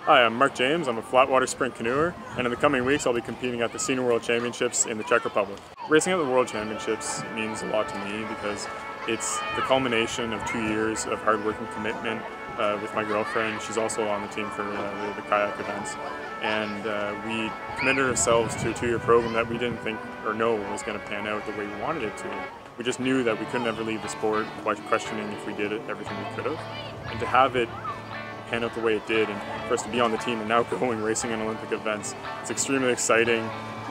Hi, I'm Mark James. I'm a flat water sprint canoer, and in the coming weeks I'll be competing at the Senior World Championships in the Czech Republic. Racing at the World Championships means a lot to me because it's the culmination of 2 years of hard work and commitment with my girlfriend. She's also on the team for the kayak events. And we committed ourselves to a 2-year program that we didn't think or know was going to pan out the way we wanted it to. We just knew that we couldn't ever leave the sport while questioning if we did everything we could have. And to have it pan out the way it did, and for us to be on the team and now going racing in Olympic events, it's extremely exciting,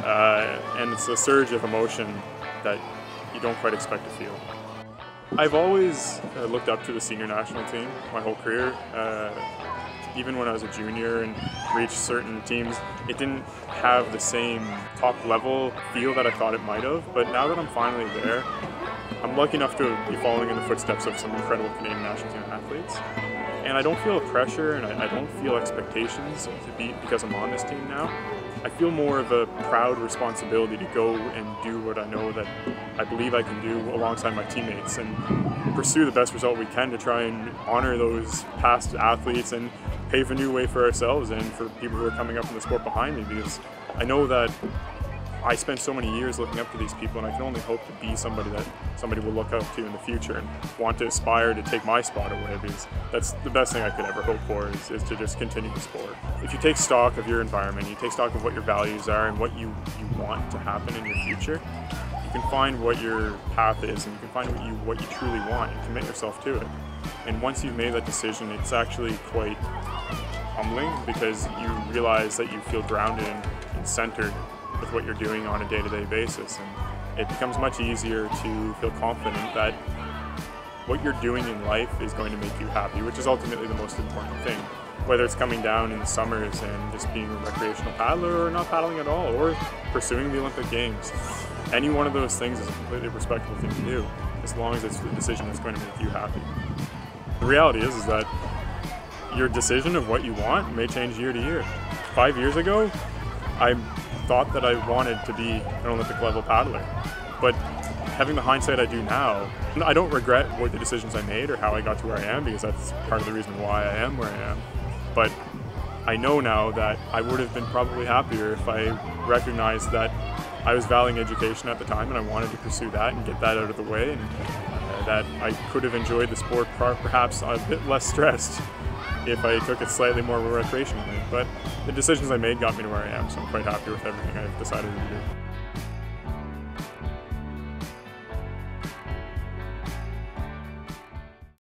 and it's a surge of emotion that you don't quite expect to feel. I've always looked up to the senior national team my whole career. Even when I was a junior and reached certain teams, it didn't have the same top level feel that I thought it might have, but now that I'm finally there, I'm lucky enough to be following in the footsteps of some incredible Canadian national team athletes. And I don't feel pressure, and I don't feel expectations to be because I'm on this team now. I feel more of a proud responsibility to go and do what I know that I believe I can do alongside my teammates and pursue the best result we can to try and honor those past athletes and pave a new way for ourselves and for people who are coming up in the sport behind me, because I know that I spent so many years looking up to these people, and I can only hope to be somebody that somebody will look up to in the future and want to aspire to take my spot away, because that's the best thing I could ever hope for is to just continue the sport. If you take stock of your environment, you take stock of what your values are and what you want to happen in your future, you can find what your path is, and you can find what you truly want and commit yourself to it. And once you've made that decision, it's actually quite humbling, because you realize that you feel grounded and centered with what you're doing on a day-to-day basis, and it becomes much easier to feel confident that what you're doing in life is going to make you happy, which is ultimately the most important thing. Whether it's coming down in the summers and just being a recreational paddler, or not paddling at all, or pursuing the Olympic Games. Any one of those things is a completely respectable thing to do, as long as it's the decision that's going to make you happy. The reality is that your decision of what you want may change year to year. 5 years ago, I thought that I wanted to be an Olympic level paddler, but having the hindsight I do now, I don't regret what the decisions I made or how I got to where I am, because that's part of the reason why I am where I am. But I know now that I would have been probably happier if I recognized that I was valuing education at the time and I wanted to pursue that and get that out of the way, and that I could have enjoyed the sport perhaps a bit less stressed if I took it slightly more recreationally. But the decisions I made got me to where I am, so I'm quite happy with everything I've decided to do.